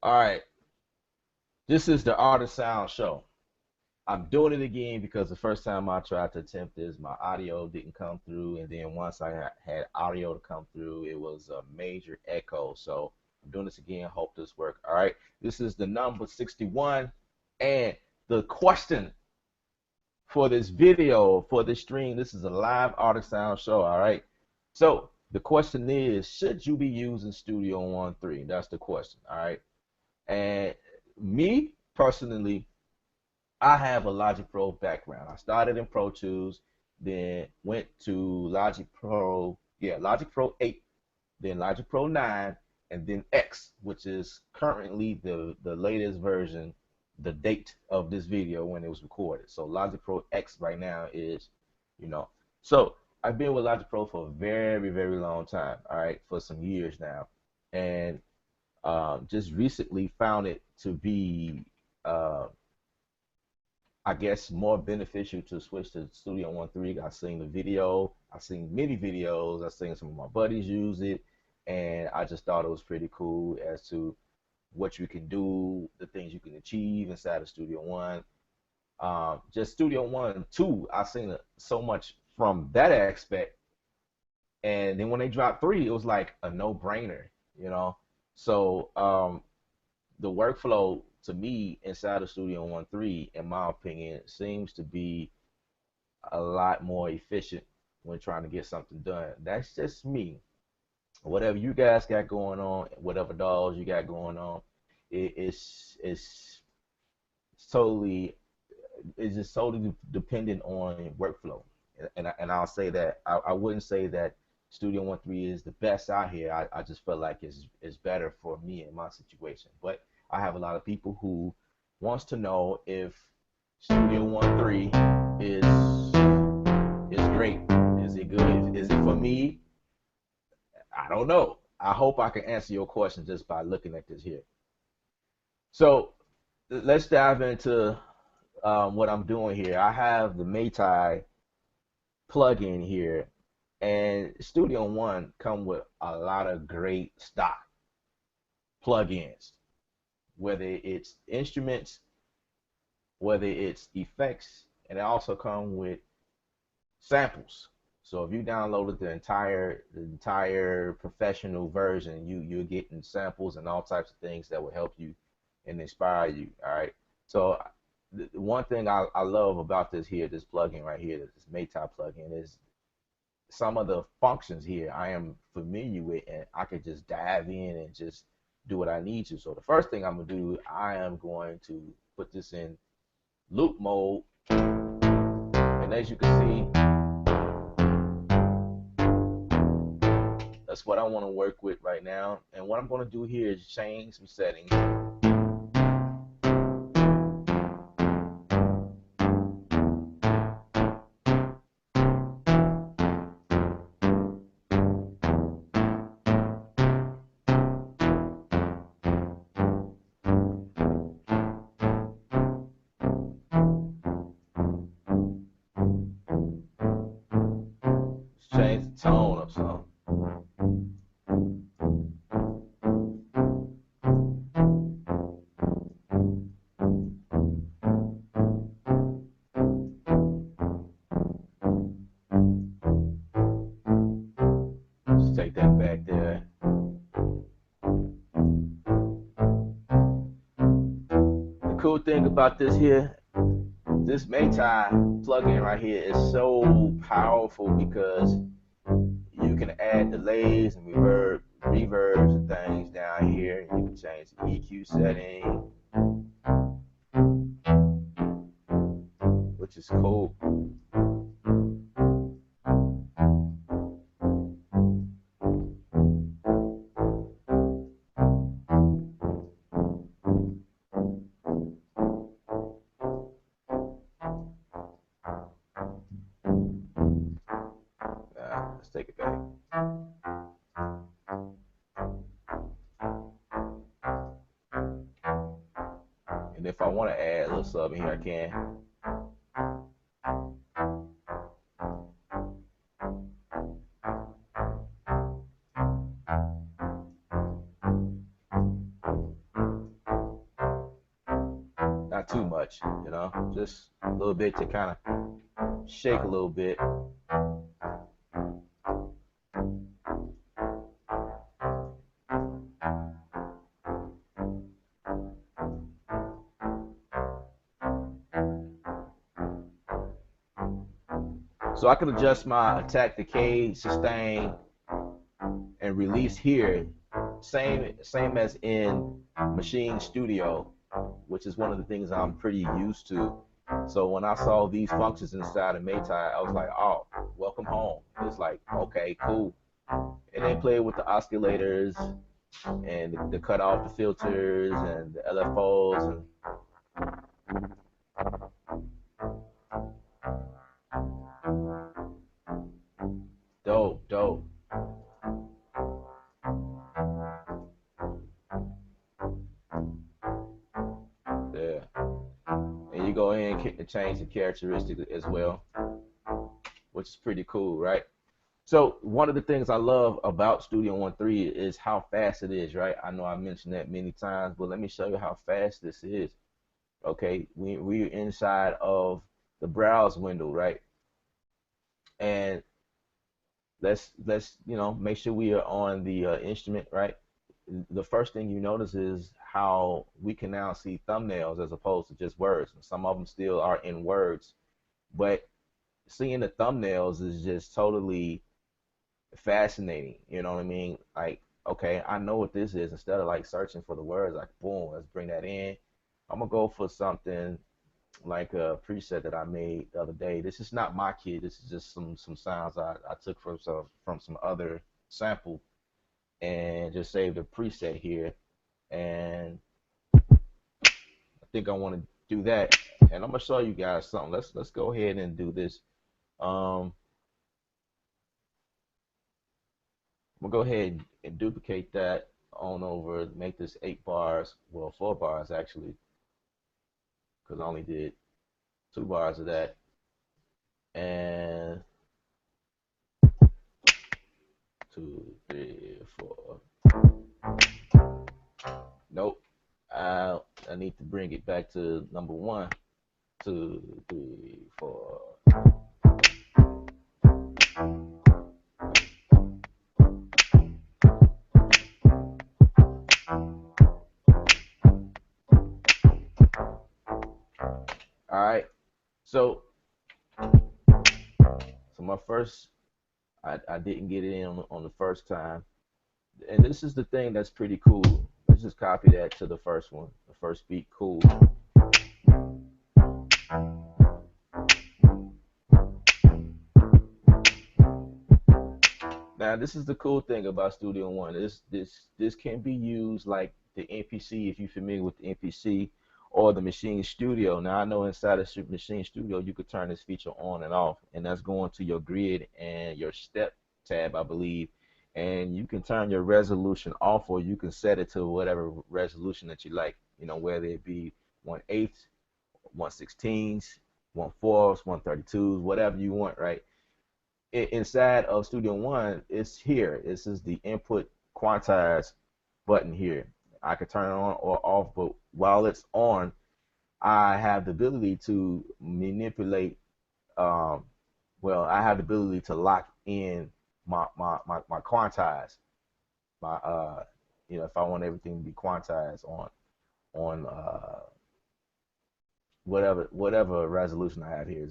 All right, this is the Art of Sound show. I'm doing it again because the first time I tried to attempt this, my audio didn't come through, and then once I had audio to come through, it was a major echo. So I'm doing this again. Hope this works. All right, this is the number 61, and the question for this video, for this stream, this is a live Art of Sound show. All right, so the question is, should you be using Studio One 3? That's the question. All right, and me personally, I have a Logic Pro background. I started in Pro Tools, then went to Logic Pro, yeah, Logic Pro 8, then Logic Pro 9, and then X, which is currently the latest version, the date of this video when it was recorded. So Logic Pro X right now is, you know. So I've been with Logic Pro for a very, very long time, all right, for some years now. And just recently found it to be uh, I guess more beneficial to switch to Studio One 3. I've seen the video, I've seen many videos, I've seen some of my buddies use it, and I just thought it was pretty cool as to what you can do, the things you can achieve inside of Studio One. Just Studio One 2, I've seen so much from that aspect, and then when they dropped 3, it was like a no-brainer, you know. So the workflow to me inside of Studio One 3, in my opinion, seems to be a lot more efficient when trying to get something done. That's just me. Whatever you guys got going on, whatever dolls you got going on, it's totally it's just totally dependent on workflow. And I'll say that I wouldn't say that Studio One 3 is the best out here. I just felt like it's better for me in my situation. But I have a lot of people who wants to know if Studio One 3 is is great. Is it good? Is it for me? I don't know. I hope I can answer your question just by looking at this here. So let's dive into what I'm doing here. I have the Maytai plugin here, and Studio One come with a lot of great stock plugins, whether it's instruments, whether it's effects, and it also come with samples. So if you downloaded the entire professional version, you're getting samples and all types of things that will help you and inspire you. All right. So the one thing I love about this plugin right here, this Maytai plugin, is some of the functions here I am familiar with, and I could just dive in and just do what I need to. So the first thing I'm gonna do, I am going to put this in loop mode, and as you can see, that's what I want to work with right now. And what I'm going to do here is change some settings. Change the tone of some. Just take that back there. The cool thing about this here, this Maytai plugin right here is so powerful because you can add delays and reverbs and things down here. You can change the EQ setting, which is cool. if I want to add a little sub in here, I can. Not too much, just a little bit to kind of shake a little bit. So I can adjust my attack, decay, sustain, and release here, same as in Machine Studio, which is one of the things I'm pretty used to. So when I saw these functions inside of Maytai, I was like, oh, welcome home. It's like, okay, cool. And they played with the oscillators and the cut off the filters and the LFOs and dope, dope. Yeah. And you go in and change the characteristics as well, which is pretty cool, right? So one of the things I love about Studio One 3 is how fast it is, right? I know I mentioned that many times, but let me show you how fast this is. Okay, we're inside of the browse window, right? And let's make sure we are on the instrument, right? The first thing you notice is how we can now see thumbnails as opposed to just words. Some of them still are in words, but seeing the thumbnails is just totally fascinating. You know what I mean? Like, okay, I know what this is. Instead of like searching for the words, like boom, let's bring that in. I'm gonna go for something like a preset that I made the other day. This is not my kit. This is just some sounds I took from some other sample and just saved a preset here. And I think I want to do that. And I'm gonna show you guys something. Let's go ahead and do this. Um, I'm gonna go ahead and duplicate that on over, make this 8 bars, well 4 bars actually, because I only did 2 bars of that. And 2, 3, 4. Nope. I need to bring it back to number 1. 2, 3, 4. All right. So my first, I didn't get it in on the first time. And this is the thing that's pretty cool. Let's just copy that to the first one. The first beat, cool. Now this is the cool thing about Studio One. This can be used like the MPC if you're familiar with the MPC or the Machine Studio. Now I know inside of Machine Studio you could turn this feature on and off, and that's going to your grid and your step tab, I believe. And you can turn your resolution off, or you can set it to whatever resolution that you like. Whether it be 1/8, 1/16, 1/4, 1/32, whatever you want, right? Inside of Studio One, it's here. This is the input quantize button here. I can turn it on or off, but while it's on, I have the ability to manipulate. Um, well, I have the ability to lock in my quantize. My if I want everything to be quantized on whatever resolution I have here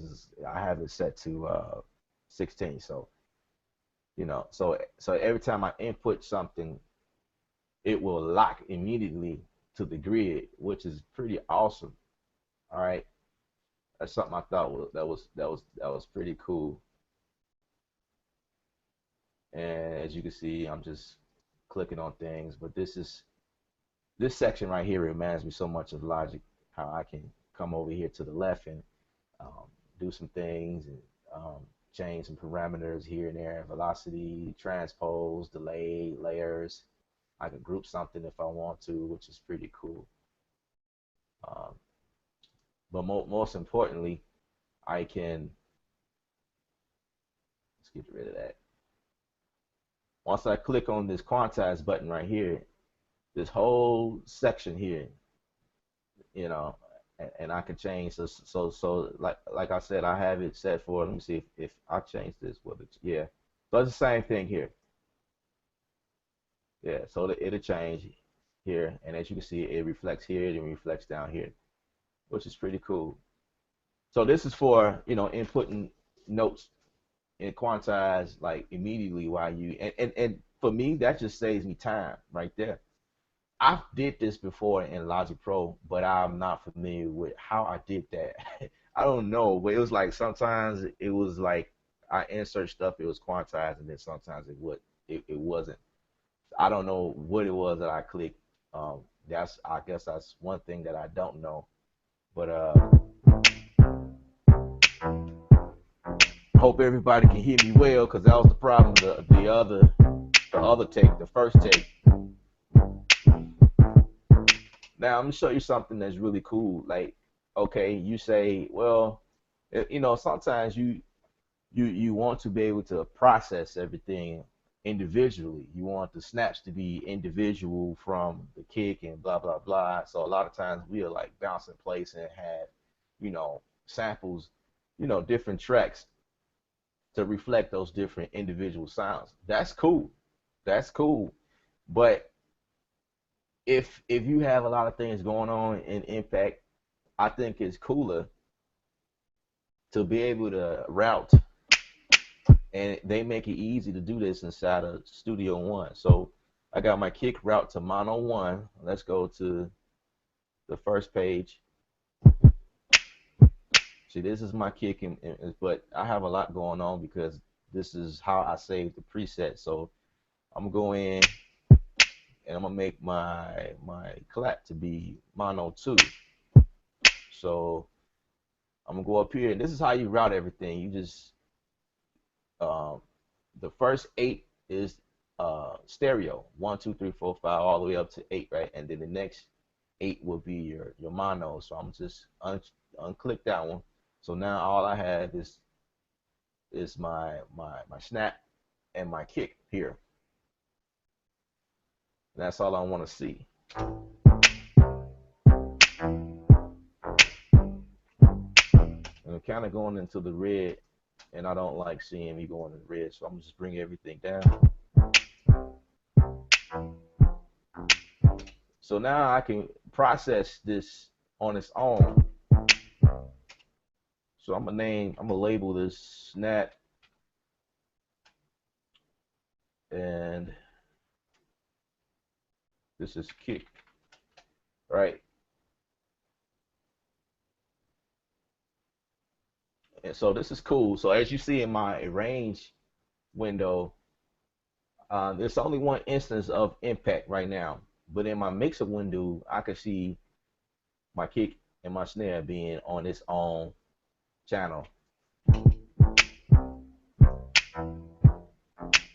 I have it set to 16. So so every time I input something, it will lock immediately to the grid, which is pretty awesome. All right, that's something I thought was pretty cool. And as you can see, I'm just clicking on things, but this section right here reminds me so much of Logic, how I can come over here to the left and um, do some things and change some parameters here and there, velocity, transpose, delay, layers. I can group something if I want to, which is pretty cool. But most importantly, I can, let's get rid of that. Once I click on this quantize button right here, this whole section here, you know, and I can change. So like I said, I have it set for. Let me see if I change this. Whether it's, yeah, so it's the same thing here. Yeah, so it'll change here, and as you can see, it reflects here and reflects down here, which is pretty cool. So this is for inputting notes and quantize like immediately while you and for me that just saves me time right there. I did this before in Logic Pro, but I'm not familiar with how I did that. I don't know, but it was like sometimes it was like I insert stuff, it was quantized, and then sometimes it wasn't. I don't know what it was that I clicked. That's I guess that's one thing that I don't know. But hope everybody can hear me well, because that was the problem. The other take, the first take. Now I'm gonna show you something that's really cool. Like, okay, you say, well, sometimes you want to be able to process everything individually. You want the snaps to be individual from the kick and blah blah blah. So a lot of times we'll like bounce in place and have, samples, different tracks to reflect those different individual sounds. That's cool. That's cool. But if you have a lot of things going on in Impact, I think it's cooler to be able to route, and they make it easy to do this inside of Studio One. So I got my kick route to mono one. Let's go to the first page. See, this is my kick, but I have a lot going on because this is how I save the preset. So I'm gonna go in and I'm gonna make my clap to be mono two. So I'm gonna go up here, and this is how you route everything. You just um, the first 8 is stereo, 1, 2, 3, 4, 5, all the way up to 8, right? And then the next 8 will be your mono. So I'm just unclick that one. So now all I have is my snap and my kick here. That's all I want to see. And I'm kind of going into the red, and I don't like seeing me going in red, so I'm just bring everything down. So now I can process this on its own. So I'm gonna label this snap, and this is kick, right? And so this is cool. So as you see in my arrange window, there's only one instance of impact right now. But in my mixer window, I can see my kick and my snare being on its own channel.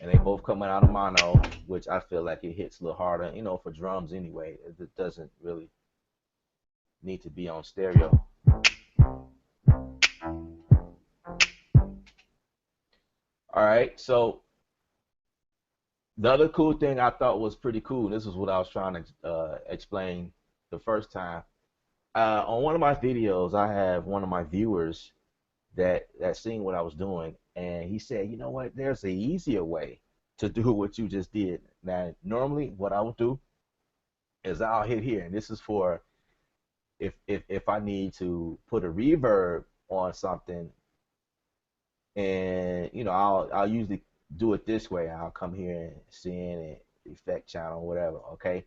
And they both coming out of mono, which I feel like it hits a little harder, for drums anyway. It doesn't really need to be on stereo. All right, so the other cool thing I thought was pretty cool, this is what I was trying to explain the first time. On one of my videos, I have one of my viewers that seen what I was doing, and he said, you know what, there's an easier way to do what you just did. Now, normally what I would do is I'll hit here, and this is for if I need to put a reverb on something, and I'll usually do it this way. I'll come here and send and effect channel, whatever, okay?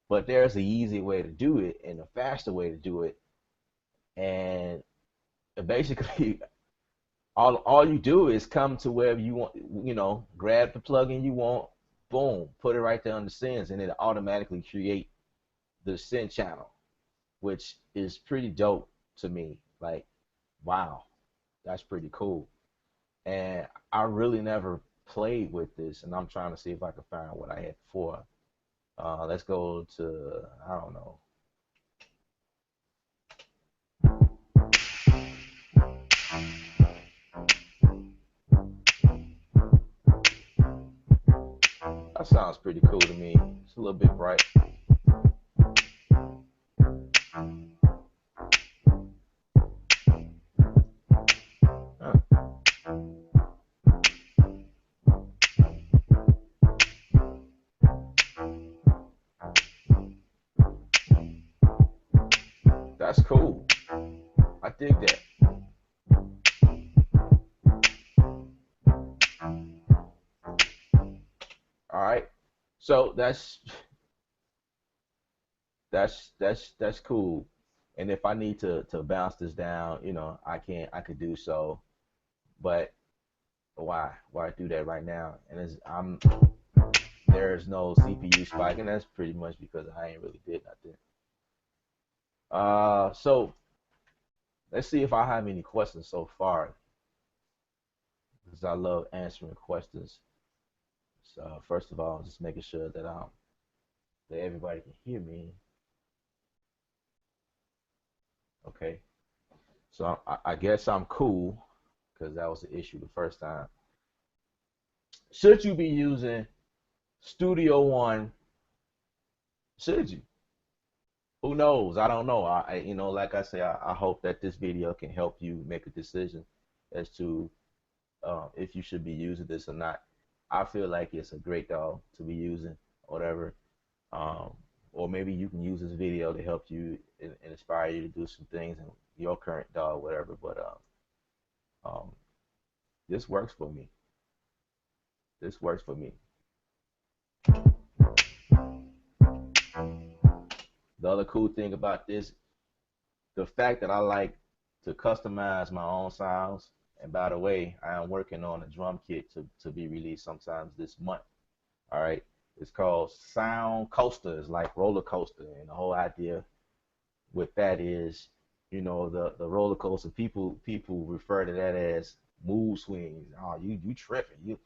But there's an easy way to do it and a faster way to do it, and basically all you do is come to wherever you want, grab the plugin you want, boom, put it right there on the sends, and it'll automatically create the send channel, which is pretty dope to me. Like, wow, that's pretty cool. And I really never played with this, and I'm trying to see if I can find what I had before. Let's go to, I don't know. That sounds pretty cool to me. It's a little bit bright. Huh, that's cool. I dig that. All right. So that's cool. And if I need to bounce this down, I could do so. But why do that right now? And there's no CPU spike, and that's pretty much because I ain't really did nothing. So let's see if I have any questions so far, because I love answering questions. So first of all, just making sure that everybody can hear me. Okay. So I guess I'm cool because that was the issue the first time. Should you be using Studio One? Should you? Who knows? I don't know. Like I say, I hope that this video can help you make a decision as to if you should be using this or not. I feel like it's a great dog to be using, whatever. Um, or maybe you can use this video to help you and inspire you to do some things in your current dog, whatever. But um, this works for me. This works for me. The other cool thing about this, the fact that I like to customize my own sounds. And by the way, I am working on a drum kit to be released sometimes this month. All right. It's called Sound Coaster. It's like roller coaster. And the whole idea with that is, the roller coaster, people refer to that as mood swings. Oh, you tripping. You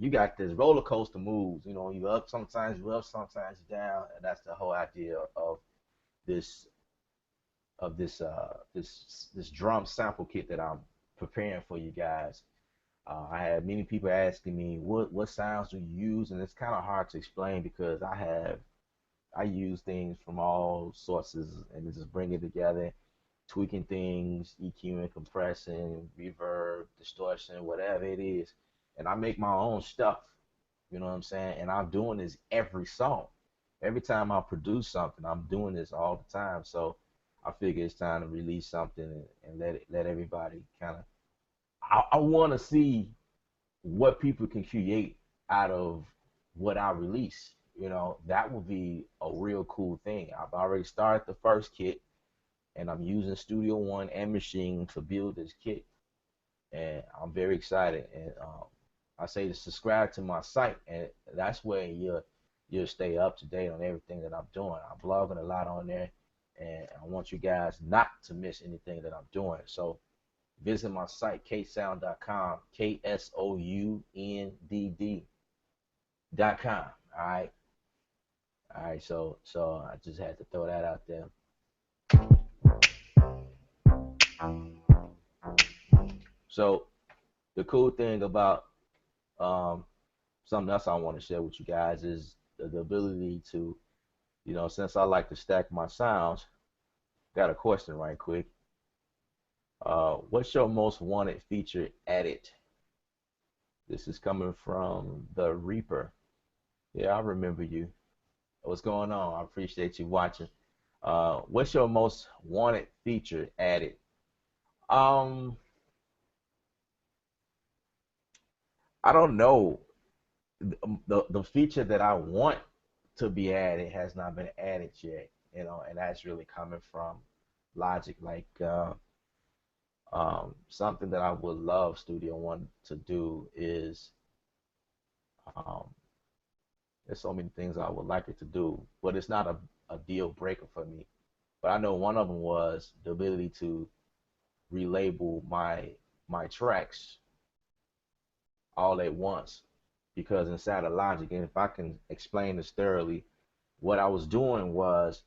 got this roller coaster moves. You up sometimes, you up sometimes, you down. And that's the whole idea this this drum sample kit that I'm preparing for you guys. I had many people asking me what sounds do you use, and it's kind of hard to explain because I use things from all sources and just bring it together, tweaking things, EQing, compressing, reverb, distortion, whatever it is, and I make my own stuff. You know what I'm saying? And I'm doing this every song. Every time I produce something, I'm doing this all the time. So I figure it's time to release something and let everybody kind of. I want to see what people can create out of what I release. That would be a real cool thing. I've already started the first kit, and I'm using Studio One and Machine to build this kit, and I'm very excited. And I say to subscribe to my site, and that's where you'll stay up to date on everything that I'm doing. I'm blogging a lot on there, and I want you guys not to miss anything that I'm doing. So visit my site, ksound.com, KSOUNDD.com. All right. All right. So I just had to throw that out there. So the cool thing about something else I want to share with you guys is the ability to, since I like to stack my sounds, got a question right quick. What's your most wanted feature added? This is coming from the Reaper. Yeah, I remember you. What's going on? I appreciate you watching. What's your most wanted feature added? Um, I don't know. The feature that I want to be added has not been added yet, and that's really coming from Logic. Like something that I would love Studio One to do is um, there's so many things I would like it to do, but it's not a deal breaker for me. But I know one of them was the ability to relabel my tracks all at once, because inside of Logic, and if I can explain this thoroughly, what I was doing was,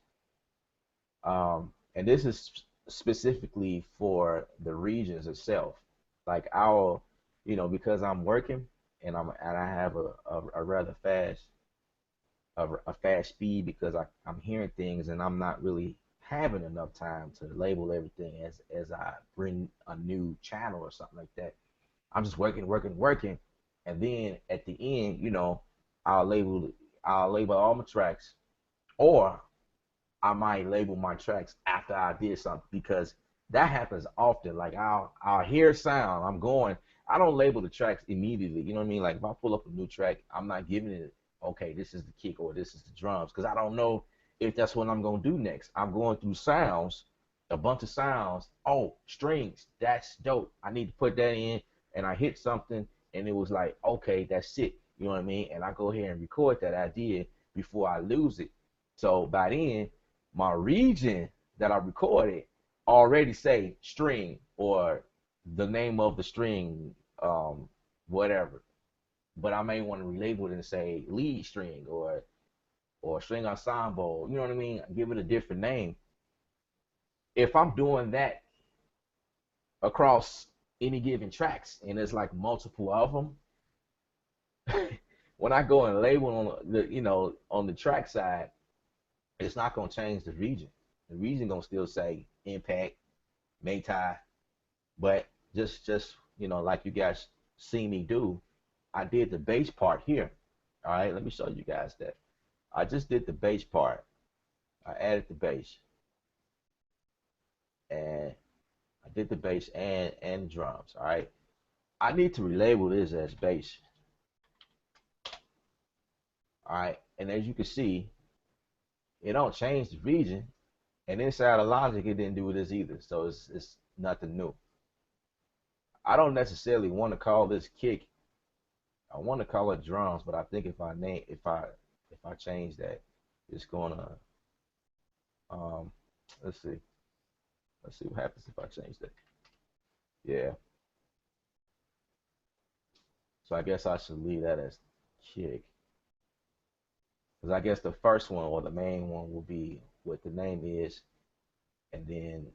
and this is specifically for the regions itself, like because I'm working and I have a rather fast speed because I'm hearing things and I'm not really having enough time to label everything as I bring a new channel or something like that. I'm just working, and then at the end, I'll label I'll label all my tracks, or I might label my tracks after I did something because that happens often. Like I'll hear sound, I'm going. I don't label the tracks immediately. You know what I mean? Like if I pull up a new track, I'm not giving it, okay, this is the kick or this is the drums, because I don't know if that's what I'm gonna do next. I'm going through sounds, a bunch of sounds. Oh, strings, that's dope. I need to put that in, and I hit something, and it was like, okay, that's it. You know what I mean? And I go ahead and record that idea before I lose it. So by then, my region that I recorded already say string or the name of the string, whatever. But I may want to relabel it and say lead string or string ensemble. You know what I mean? Give it a different name. If I'm doing that across any given tracks and there's like multiple of them, when I go and label on on the track side, it's not gonna change the region. The region gonna still say impact, Maytai, but just like you guys see me do, I did the bass part here. All right, let me show you guys that. I just did the bass part. I added the bass, and I did the bass and the drums. All right, I need to relabel this as bass. All right, and as you can see, it don't change the region, and inside of Logic, it didn't do this either. So it's nothing new. I don't necessarily want to call this kick. I want to call it drums, but I think if I change that, it's gonna um let's see. Let's see what happens if I change that. Yeah. So I guess I should leave that as kick. Because I guess the first one or the main one will be what the name is, and then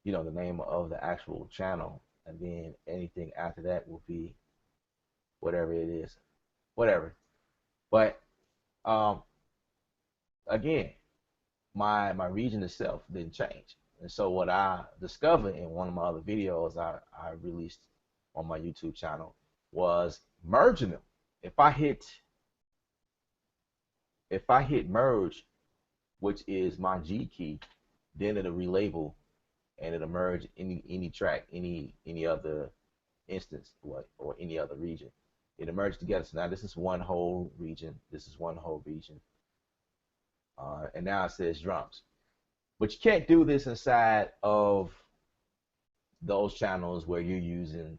the name of the actual channel, and then anything after that will be whatever it is, whatever. But um, again, my region itself didn't change, and so what I discovered in one of my other videos I released on my YouTube channel was merging them. If I hit merge, which is my G key, then it'll relabel and it'll merge any track, any other instance, or any other region. It'll merge together. So now this is one whole region. This is one whole region. And now it says drums. But you can't do this inside of those channels where you're using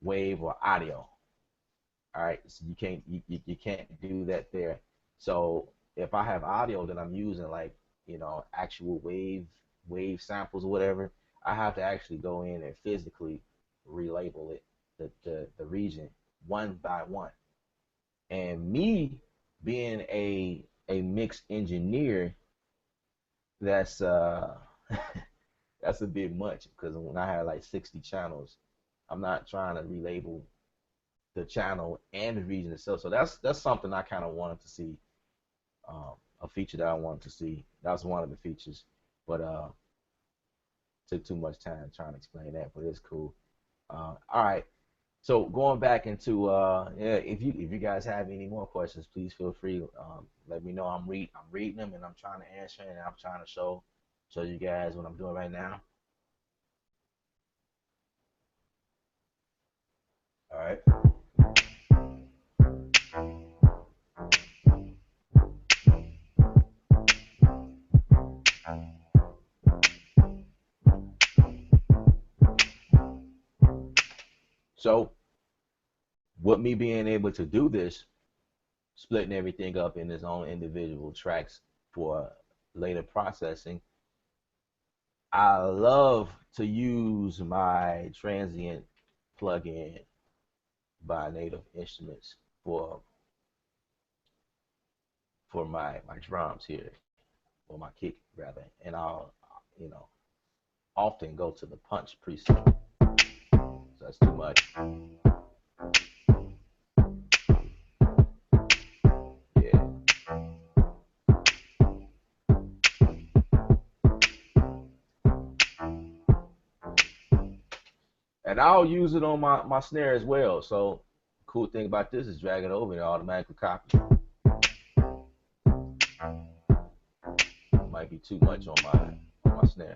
wave or audio. All right, so you can't do that there. So if I have audio that I'm using, like actual wave samples or whatever, I have to actually go in and physically relabel it, the region, one by one. And me being a mix engineer, that's that's a bit much, because when I had like 60 channels, I'm not trying to relabel the channel and the region itself. So that's something I kind of wanted to see, a feature that I wanted to see. That was one of the features, but took too much time trying to explain that, but it's cool. All right. So going back into yeah, if you guys have any more questions, please feel free. Let me know. I'm reading them and I'm trying to answer, and I'm trying to show you guys what I'm doing right now. All right. So with me being able to do this, splitting everything up in its own individual tracks for later processing, I love to use my transient plugin by Native Instruments for my drums here, or my kick rather, and I'll often go to the punch preset. So that's too much. And I'll use it on my snare as well. So cool thing about this is drag it over and it automatically copy. Might be too much on my snare.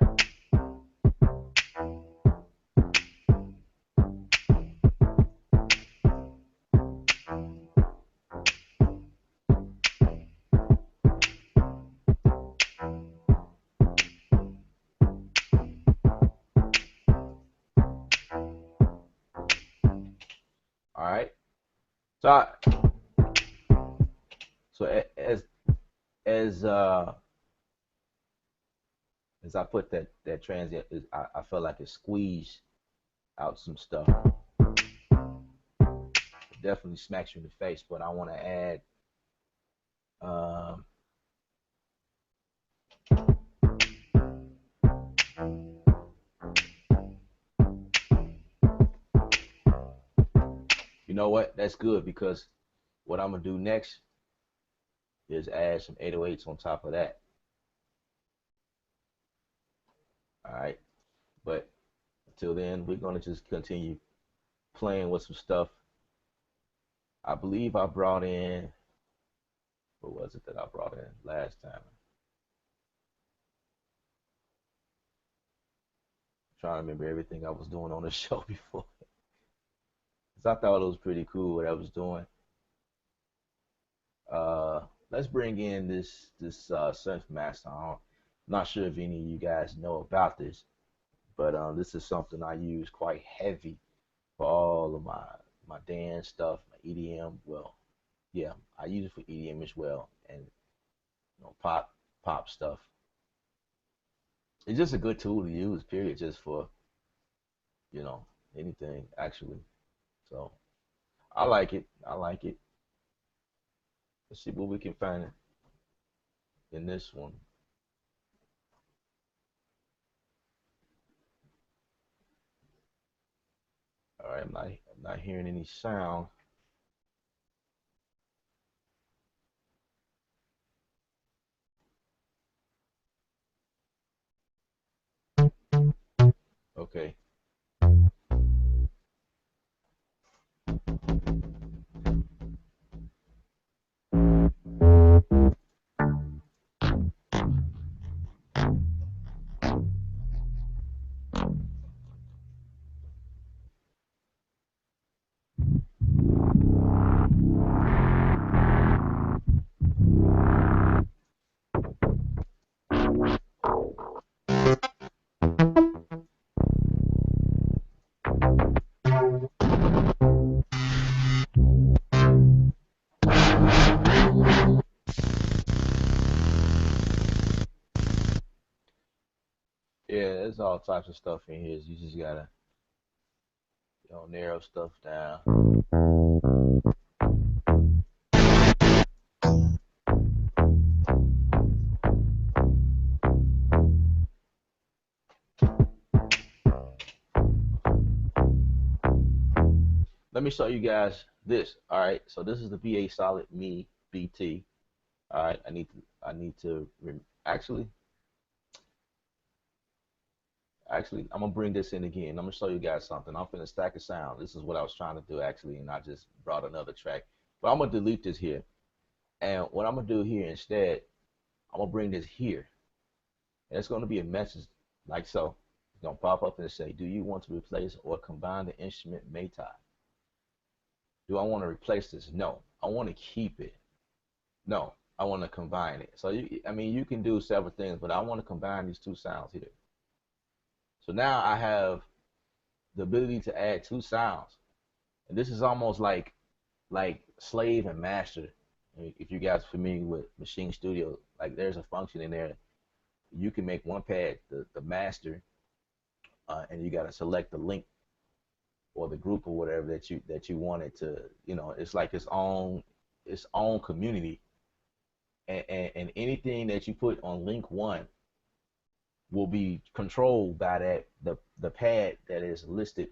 All right. So as as I put that transient, I felt like it squeezed out some stuff. It definitely smacks you in the face, but I want to add um, you know what? That's good because what I'm gonna do next is add some 808s on top of that. All right, but until then, we're gonna just continue playing with some stuff. I believe I brought in, what was it that I brought in last time? I'm trying to remember everything I was doing on the show before. Cause I thought it was pretty cool what I was doing. Uh, let's bring in this Synth Master. I'm not sure if any of you guys know about this, but this is something I use quite heavy for all of my dance stuff, my EDM. Well, yeah, I use it for EDM as well, and pop stuff. It's just a good tool to use, period, just for you know anything actually. So I like it. I like it. Let's see what we can find in this one. All right, I'm not hearing any sound. Okay. Yeah, there's all types of stuff in here. You just gotta, narrow stuff down. Let me show you guys this. All right, so this is the VA Solid Me BT. All right, I need to actually, I'm gonna bring this in again. I'm gonna show you guys something. I'm finna stack a sound. This is what I was trying to do actually, and I just brought another track. But I'm gonna delete this here, and what I'm gonna do here instead, I'm gonna bring this here, and it's gonna be a message like so. It's gonna pop up and say, "Do you want to replace or combine the instrument Maytai? Do I want to replace this? No, I want to keep it. No, I want to combine it." So you can do several things, but I want to combine these two sounds here. So now I have the ability to add two sounds, and this is almost like slave and master. If you guys are familiar with Machine Studio, like there's a function in there. You can make one pad the master, and you got to select the link or the group or whatever that you wanted to. It's like its own community, and anything that you put on link one will be controlled by the pad that is listed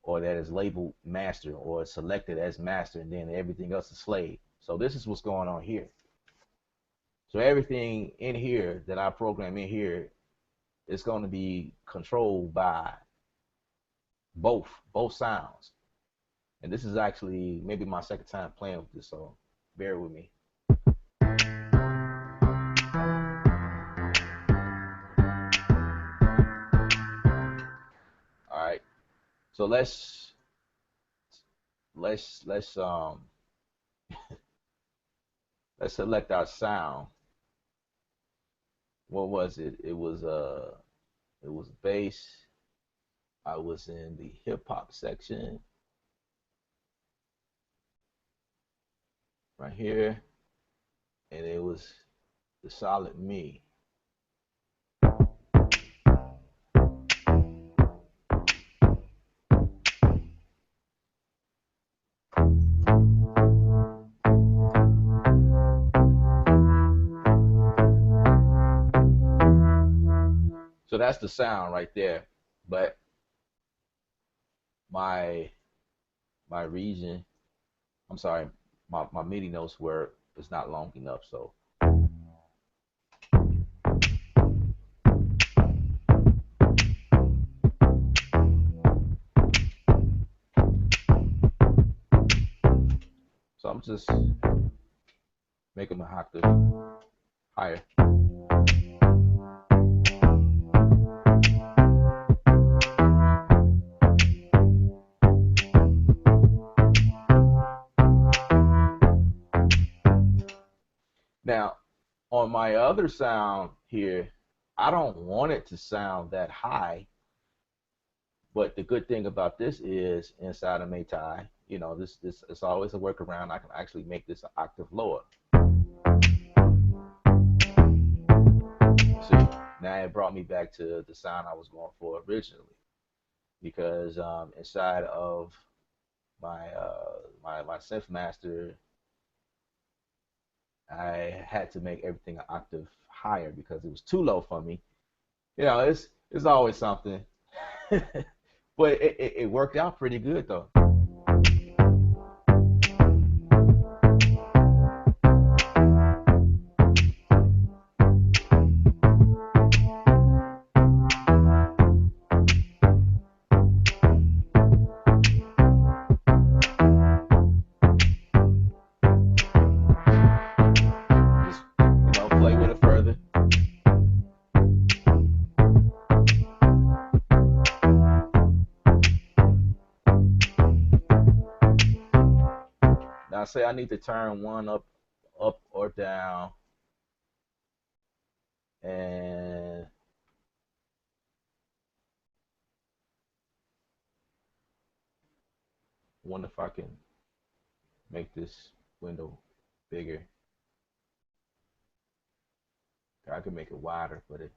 or that is labeled master or selected as master, and then everything else is slave. So this is what's going on here. So everything in here that I program in here is going to be controlled by both sounds. And this is actually maybe my second time playing with this, so bear with me. All right. So let's let's select our sound. What was it? It was bass. I was in the hip hop section right here, and it was the solid me. So that's the sound right there. But my my region, I'm sorry, my MIDI notes were it's not long enough. So I'm just making my octave higher. Now, on my other sound here, I don't want it to sound that high, but the good thing about this is inside of Maytai, you know, this it's always a workaround. I can actually make this an octave lower. See, now it brought me back to the sound I was going for originally, because inside of my synth master, I had to make everything an octave higher because it was too low for me. You know, it's always something, but it worked out pretty good though. Just play with it further. Now say I need to turn one up or down, and wonder if I can make this window bigger. I can make it wider, but it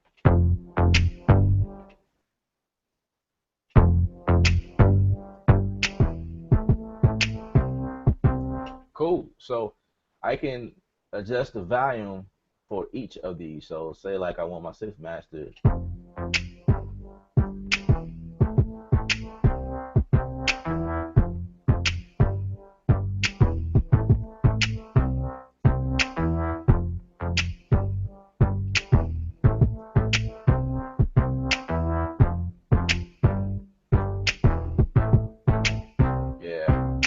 cool. So I can adjust the volume for each of these. So say like I want my synth master. Yeah.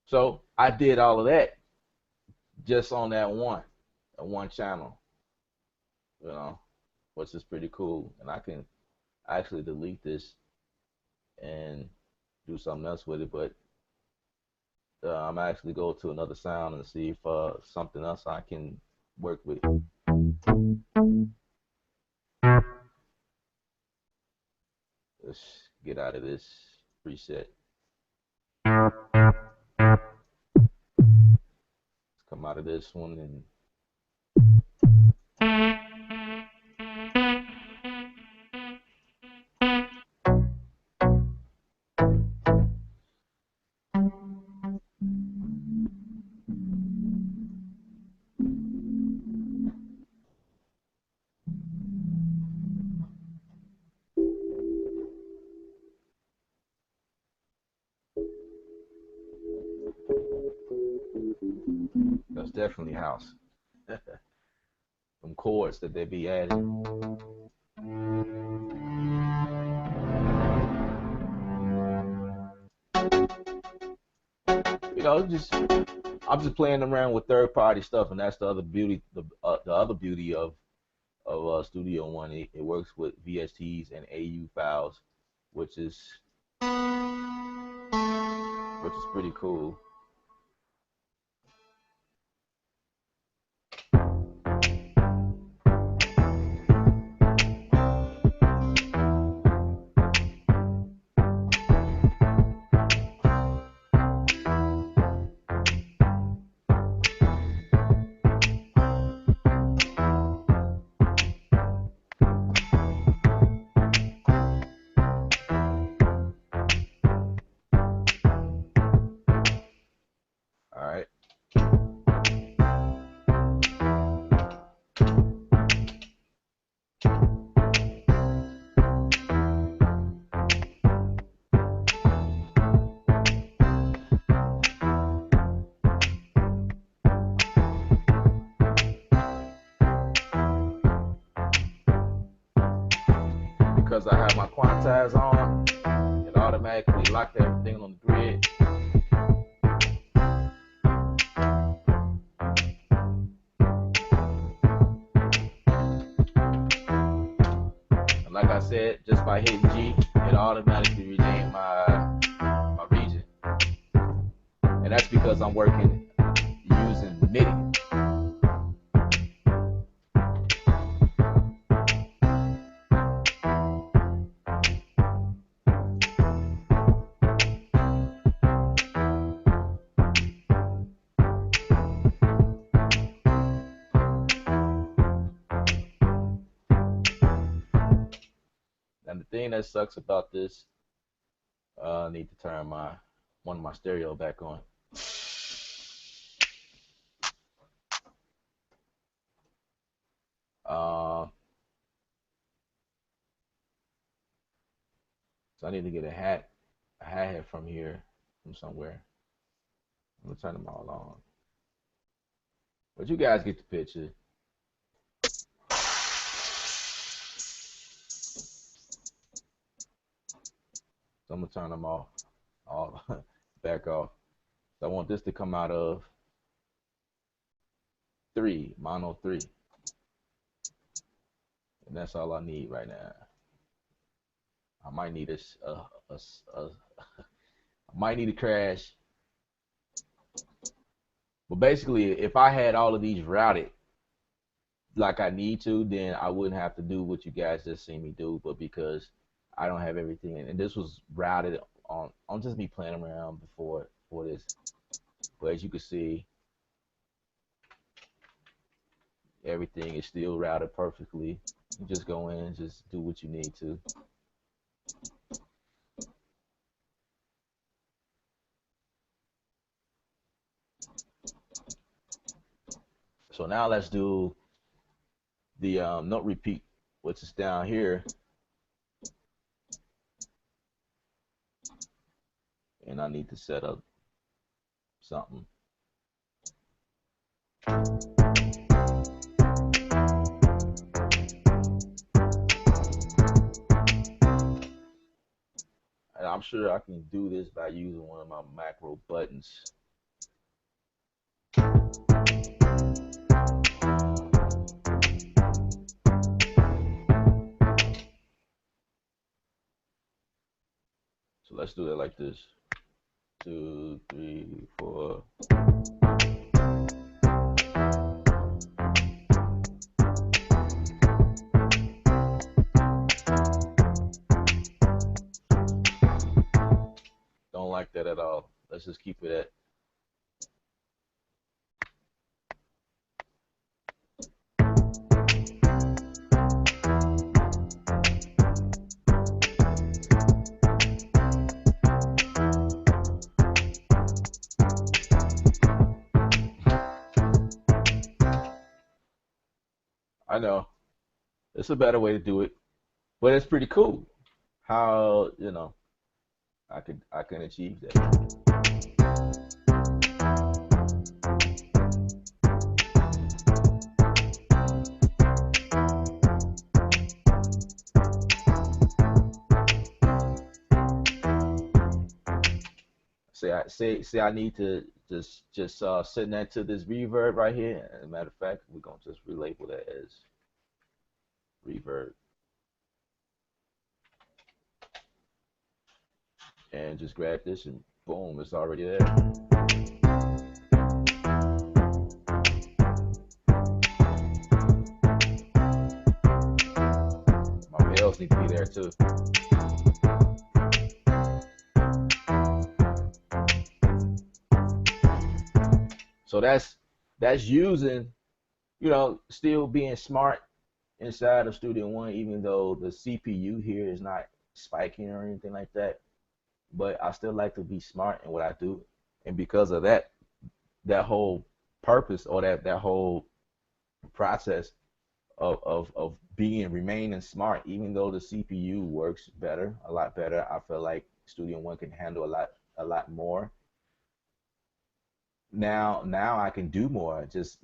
So I did all of that just on that one channel, you know, which is pretty cool. And I can actually delete this and do something else with it, but I'm actually go to another sound and see if something else I can work with. Let's get out of this preset. Let's come out of this one and that's definitely house. some chords that they be adding. You know, just I'm just playing around with third party stuff, and that's the other beauty. The other beauty of Studio One. It works with VSTs and AU files, which is pretty cool. All right. Because I have my Quantize on, it automatically locked everything on the grid. And like I said, just by hitting G, it automatically renamed my region. And that's because I'm working using MIDI. And the thing that sucks about this, I need to turn one of my stereo back on. So I need to get a hi-hat from here, from somewhere. I'm gonna turn them all on. But you guys get the picture. So I'm gonna turn them all back off. So I want this to come out of 3, mono 3. And that's all I need right now. I might need I might need a crash. But basically, if I had all of these routed like I need to, then I wouldn't have to do what you guys just seen me do. But because I don't have everything, and this was routed on just me playing around before this. But as you can see, everything is still routed perfectly. You just go in and just do what you need to. So now let's do the note repeat, which is down here. And I need to set up something. And I'm sure I can do this by using one of my macro buttons. So let's do it like this. 2, 3, 4. Don't like that at all. Let's just keep it at. I know it's a better way to do it, but it's pretty cool how, you know, I can achieve that. Say I need to just send that to this reverb right here. As a matter of fact, we're gonna just relabel that as reverb and just grab this and boom, it's already there. My bells need to be there too. So that's using, still being smart inside of Studio One, even though the CPU here is not spiking or anything like that. But I still like to be smart in what I do, and because of that, that whole purpose or that whole process of being remaining smart, even though the CPU works better, a lot better. I feel like Studio One can handle a lot more. Now I can do more. Just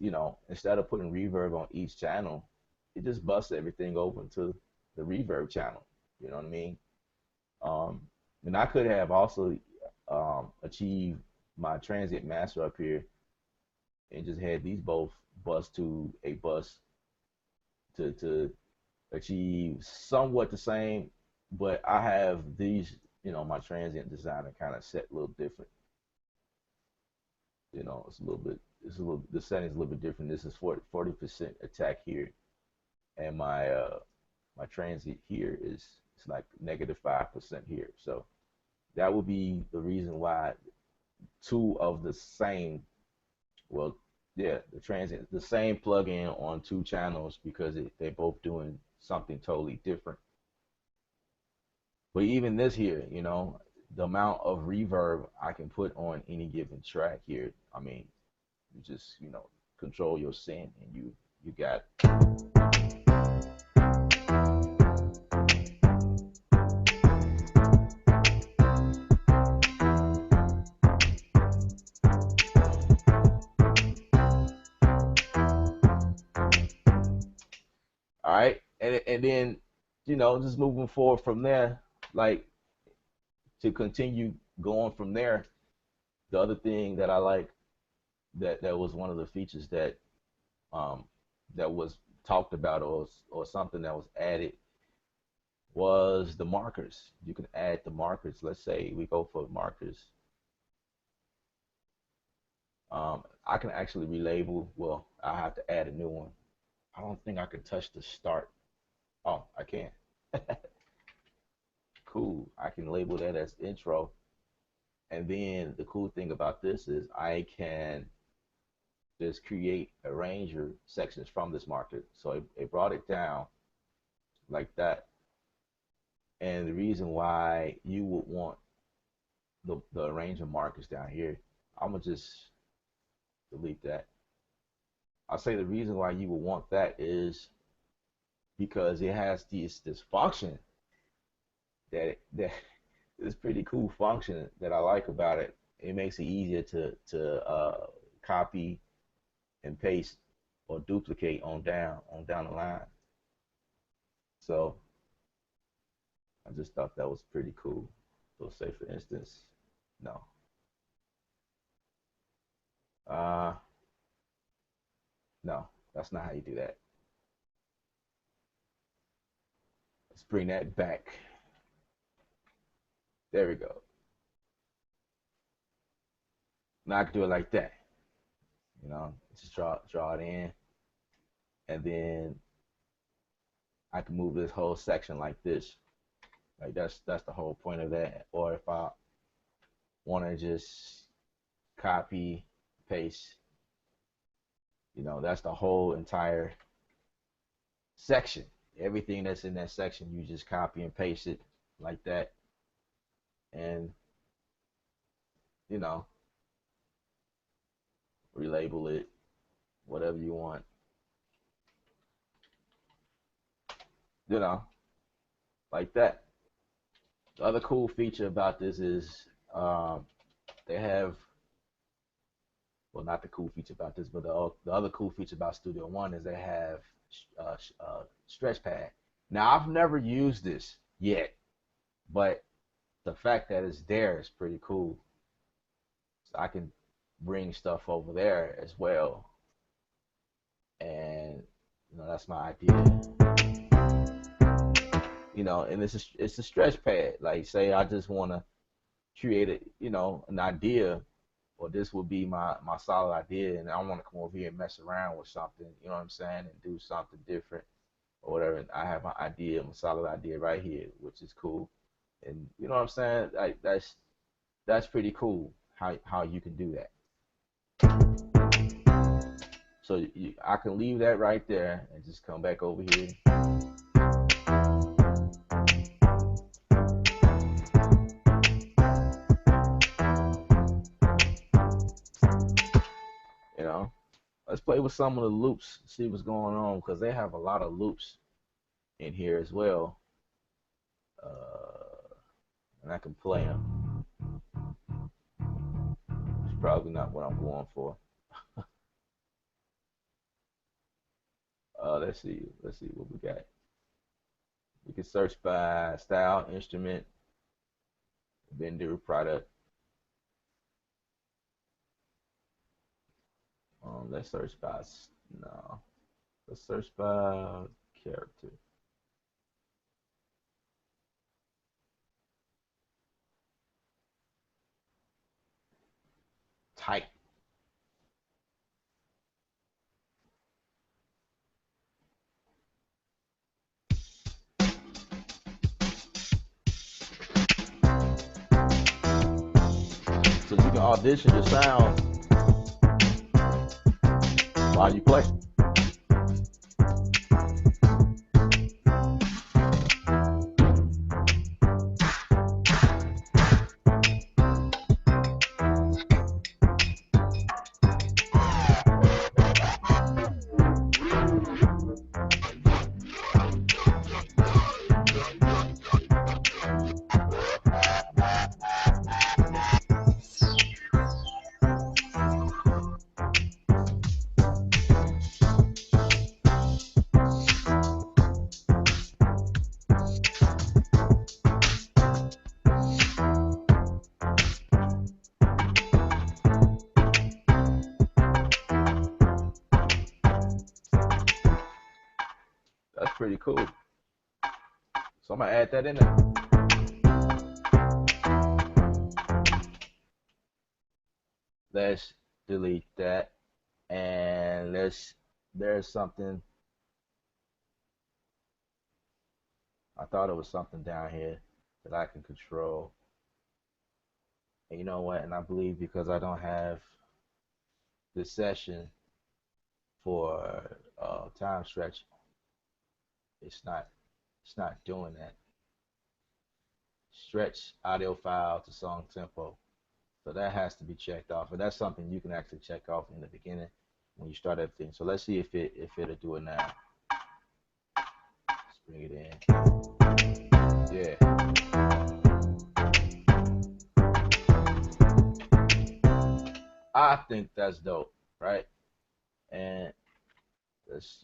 instead of putting reverb on each channel, it just busts everything open to the reverb channel. You know what I mean? Um, and I could have also achieved my transient master up here and just had these both bus to a bus to achieve somewhat the same, but I have these, my transient designer kind of set a little different. It's a little bit, the setting's a little bit different. This is 40% attack here, and my transient here is it's like -5% here. So that would be the reason why two of the same, well, yeah, the same plugin on two channels because they're both doing something totally different. But even this here, the amount of reverb I can put on any given track here, I mean, you just, control your synth and you got. All right, and then just moving forward from there, like to continue going from there. The other thing that I like that was one of the features um that was talked about or something that was added was the markers. You can add the markers. Let's say we go for markers. I can actually relabel. Well, I have to add a new one. I don't think I can touch the start. Oh, I can. Cool. I can label that as intro. And then the cool thing about this is I can just create arranger sections from this marker. So it brought it down like that. And the reason why you would want the arranger markers down here, I'm gonna just delete that. I'll say the reason why you would want that is because it has this function that is pretty cool function that I like about it. It makes it easier to copy and paste or duplicate on down the line. So I just thought that was pretty cool. So say for instance, no, uh, no, that's not how you do that. Let's bring that back. There we go. Now I can do it like that. Just draw it in, and then I can move this whole section like this. Like that's the whole point of that. Or if I want to just copy, paste, that's the whole entire section. Everything that's in that section, you just copy and paste it like that, and you know, relabel it, whatever you want, you know, like that. The other cool feature about this is they have, well, not the cool feature about this, but the other cool feature about Studio One is they have stretch pad. Now, I've never used this yet, but the fact that it's there is pretty cool. So I can bring stuff over there as well, and that's my idea. And it's a stretch pad. Like, say I just want to create an idea, or this would be my solid idea, and I want to come over here and mess around with something. You know what I'm saying, and do something different or whatever. And I have my idea, my solid idea right here, which is cool. And you know what I'm saying? Like, that's pretty cool how you can do that. So I can leave that right there and just come back over here. You know, let's play with some of the loops, see what's going on, because they have a lot of loops in here as well. And I can play them. It's probably not what I'm going for. Let's see what we got. We can search by style, instrument, vendor, product. Let's search by no. Let's search by character. Type. So you can audition your sound while you play. That's pretty cool. So I'm gonna add that in there. Let's delete that, and there's something. I thought it was something down here that I can control. And you know what? And I believe because I don't have this session for time stretch, it's not doing that. Stretch audio file to song tempo. So that has to be checked off, and that's something you can actually check off in the beginning when you start everything. So let's see if it'll do it now. Let's bring it in. Yeah. I think that's dope, right? And let's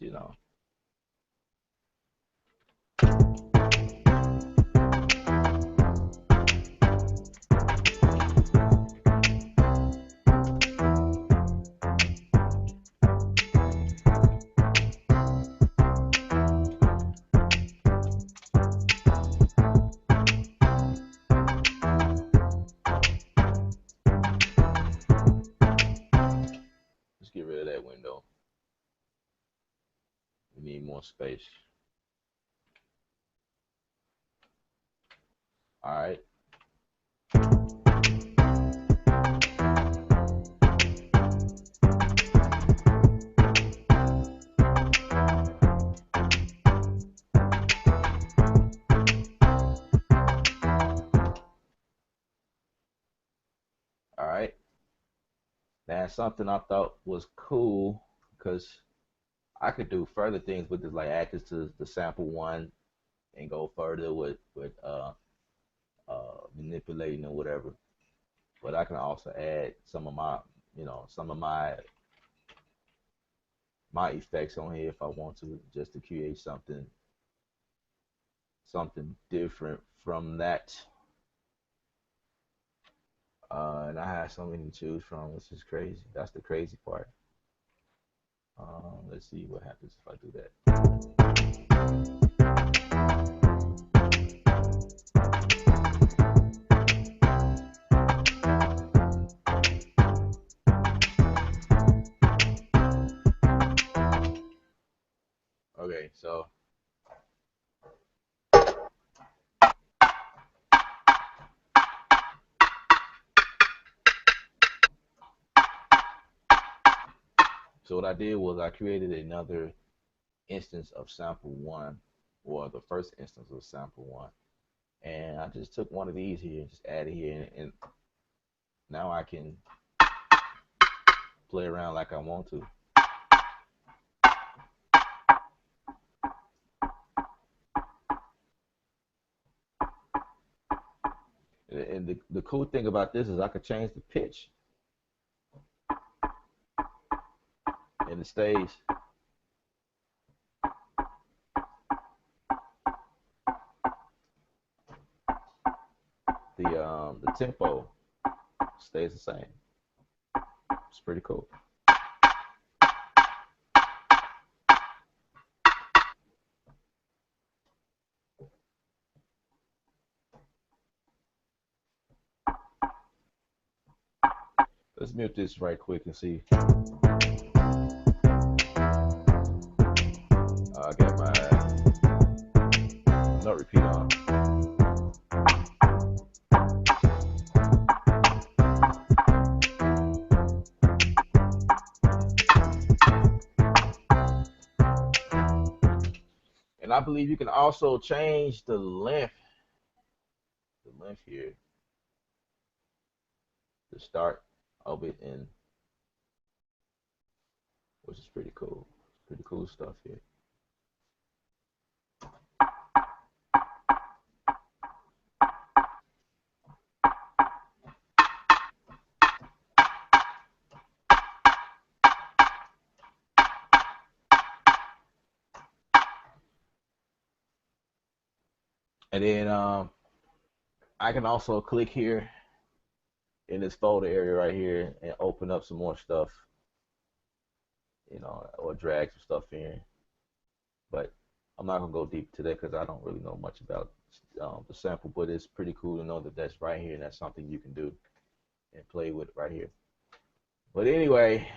get rid of that window. We need more space. All right. All right. That's something I thought was cool because I could do further things with this, like add this to the sample one and go further with manipulating or whatever. But I can also add some of my effects on here if I want to, just to create something different from that. And I had so many to choose from, which is crazy. That's the crazy part. Let's see what happens if I do that. Okay, so what I did was I created another instance of sample one, or the first instance of sample one, and I just took one of these here and just added here, and now I can play around like I want to. And the cool thing about this is I could change the pitch, and it stays. The tempo stays the same. It's pretty cool. Let's mute this right quick and see. I got my note repeat on. And I believe you can also change the length here, the start of it, in, which is pretty cool. Pretty cool stuff here. And then I can also click here in this folder area right here and open up some more stuff, or drag some stuff in. But I'm not gonna go deep today because I don't really know much about the sample, but it's pretty cool to know that that's right here and that's something you can do and play with right here. But anyway,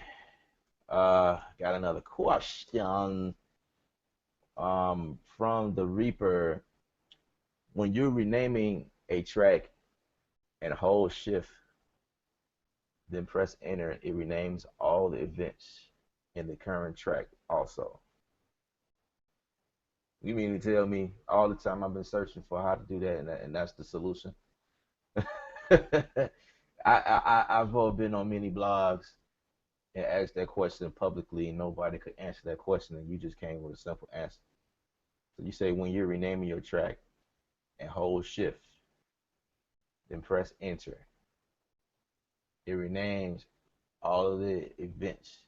got another question from the Reaper. When you're renaming a track and hold shift, then press enter, it renames all the events in the current track also. You mean to tell me all the time I've been searching for how to do that, and that's the solution? I've been on many blogs and asked that question publicly, and nobody could answer that question, and you just came with a simple answer. So you say when you're renaming your track and hold shift, then press enter. It renames all of the events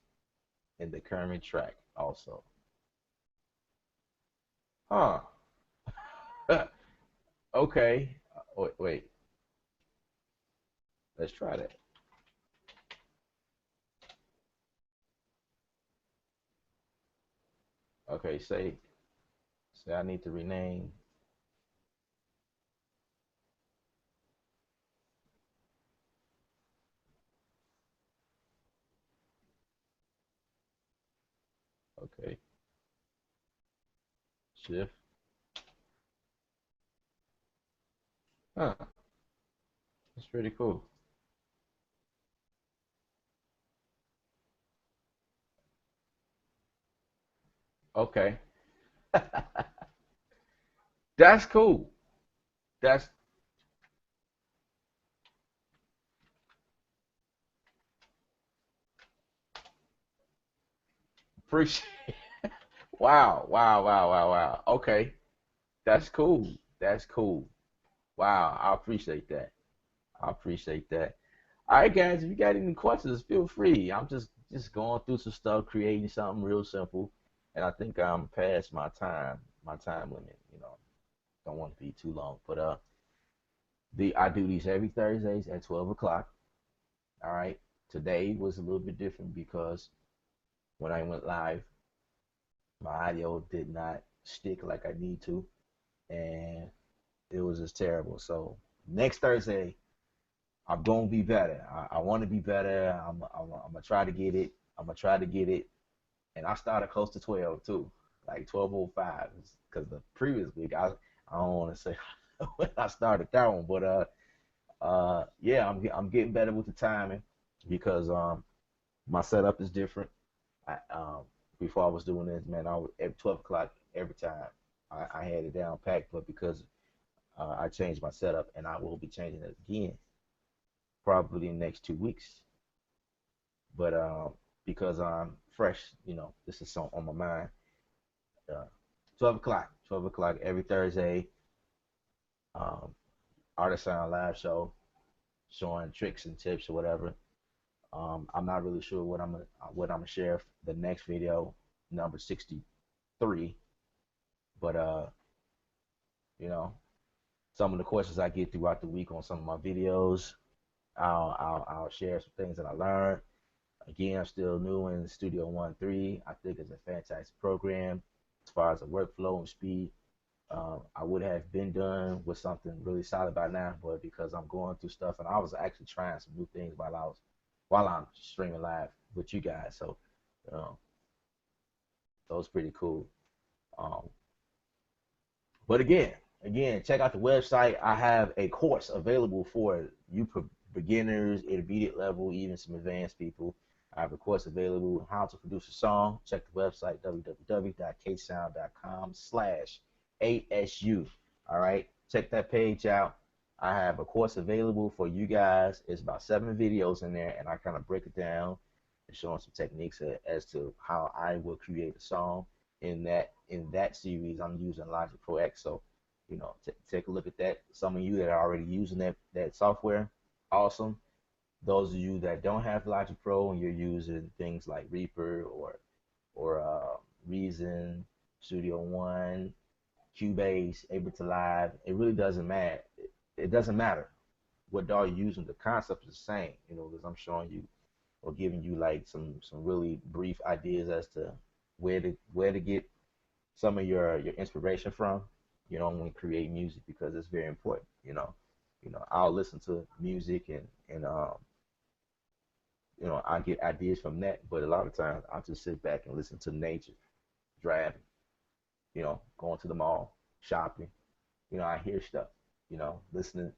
in the current track also. Huh. Okay. Wait. Let's try that. Okay, say I need to rename. Okay. Shift. Huh. That's pretty cool. Okay. That's cool. That's appreciate. Wow, wow, wow, wow, wow. Okay. That's cool. That's cool. Wow, I appreciate that. I appreciate that. All right, guys, if you got any questions, feel free. I'm just going through some stuff, creating something real simple, and I think I'm past my time limit. Don't want to be too long, but I do these every Thursdays at 12 o'clock. All right. Today was a little bit different because when I went live, my audio did not stick like I need to, and it was just terrible. So next Thursday, I'm gonna be better. I want to be better. I'm gonna try to get it. I'm gonna try to get it. And I started close to 12 too, like 12:05, because the previous week I don't want to say when I started that one, but yeah, I'm getting better with the timing because my setup is different. Before I was doing this, man, I was at 12 o'clock every time. I had it down packed, but because I changed my setup, and I will be changing it again probably in the next 2 weeks. But because I'm fresh, this is on my mind. 12 o'clock every Thursday. Um, Artist Sound Live Show, showing tricks and tips or whatever. I'm not really sure what I'm gonna share the next video, number 63, but you know, some of the questions I get throughout the week on some of my videos, I'll share some things that I learned. Again, I'm still new in Studio One 3. I think it's a fantastic program as far as the workflow and speed. I would have been done with something really solid by now, but because I'm going through stuff, and I was actually trying some new things while I'm streaming live with you guys, so um, that was pretty cool. Um, but again, check out the website. I have a course available for you beginners, intermediate level, even some advanced people. I have a course available on how to produce a song. Check the website www.ksound.com/ASU. All right, check that page out. I have a course available for you guys. It's about 7 videos in there, and I kind of break it down and showing some techniques as to how I will create a song. In that series, I'm using Logic Pro X. So, take a look at that. Some of you that are already using that software, awesome. Those of you that don't have Logic Pro and you're using things like Reaper or Reason, Studio One, Cubase, Ableton Live, it really doesn't matter. It doesn't matter what DAW you're using. The concept is the same, because I'm showing you or giving you like some really brief ideas as to where to get some of your inspiration from. When you create music, because it's very important. I'll listen to music and I get ideas from that, but a lot of times I'll just sit back and listen to nature, driving, going to the mall, shopping. I hear stuff, listening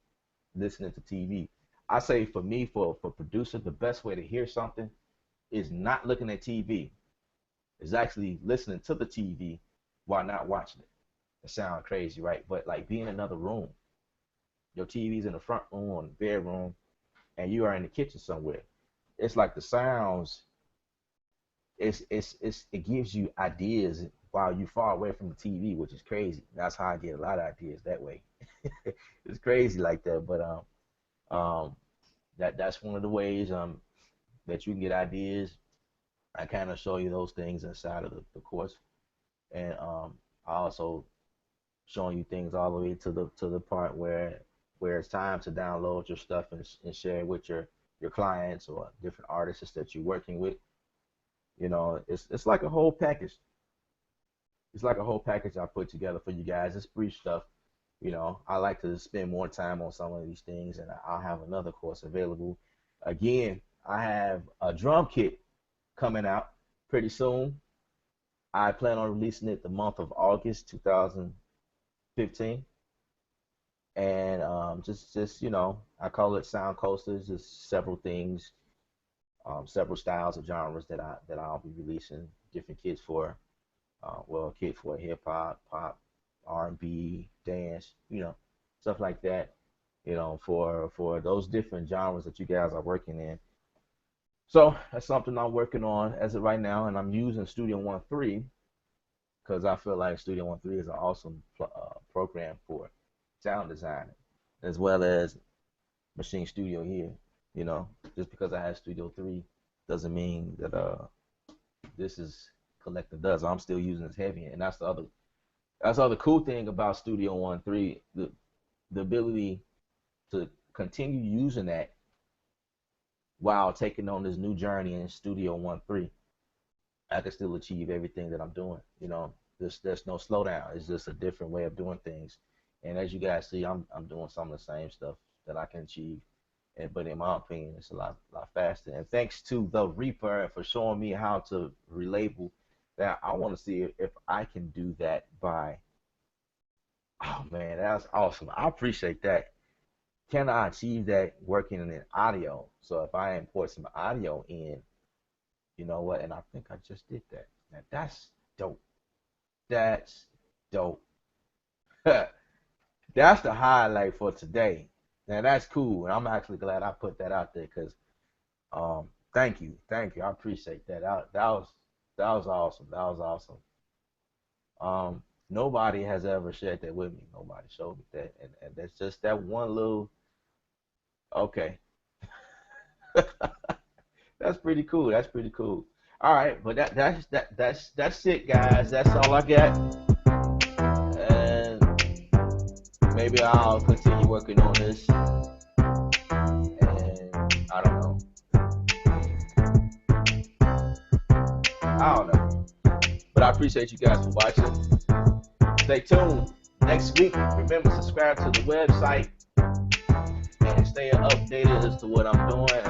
to TV. I say for me, for producer, the best way to hear something is not looking at TV. Is actually listening to the TV while not watching it. It sounds crazy, right? But like being in another room, your TV's in the front room or in the bedroom, and you are in the kitchen somewhere. It's like the sounds. It gives you ideas while you far away from the TV, which is crazy. That's how I get a lot of ideas that way. It's crazy like that, but that's one of the ways that you can get ideas. I kind of show you those things inside of the course, and I also showing you things all the way to the part where it's time to download your stuff and share it with your clients or different artists that you're working with. It's like a whole package. It's like a whole package I put together for you guys. It's brief stuff. I like to spend more time on some of these things, and I'll have another course available. Again, I have a drum kit coming out pretty soon. I plan on releasing it the month of August 2015, and just I call it sound coasters. Just several things, several styles of genres that I'll be releasing different kits for. Well, a kit for hip hop, pop, R&B, dance, stuff like that. For those different genres that you guys are working in. So that's something I'm working on as of right now, and I'm using Studio One 3 because I feel like Studio One 3 is an awesome program for sound design, as well as Machine Studio here. Just because I have Studio 3 doesn't mean that this is collective does. I'm still using this heavy, and that's the other cool thing about Studio One 3, the ability to continue using that while taking on this new journey in Studio 1.3, I can still achieve everything that I'm doing. There's no slowdown. It's just a different way of doing things. And as you guys see, I'm doing some of the same stuff that I can achieve. But in my opinion, it's a lot faster. And thanks to the Reaper for showing me how to relabel that. I want to see if I can do that by. Oh man, that's awesome. I appreciate that. Can I achieve that working in audio? So if I import some audio in, you know what? And I think I just did that. Now that's dope. That's dope. That's the highlight for today. Now that's cool, and I'm actually glad I put that out there because thank you, I appreciate that. That was awesome. That was awesome. Nobody has ever shared that with me. Nobody showed me that, and that's just that one little. Okay, that's pretty cool. That's pretty cool. All right, but that's it, guys. That's all I got, and maybe I'll continue working on this. And I don't know. I don't know. But I appreciate you guys for watching. Stay tuned. Next week, remember subscribe to the website and stay updated as to what I'm doing.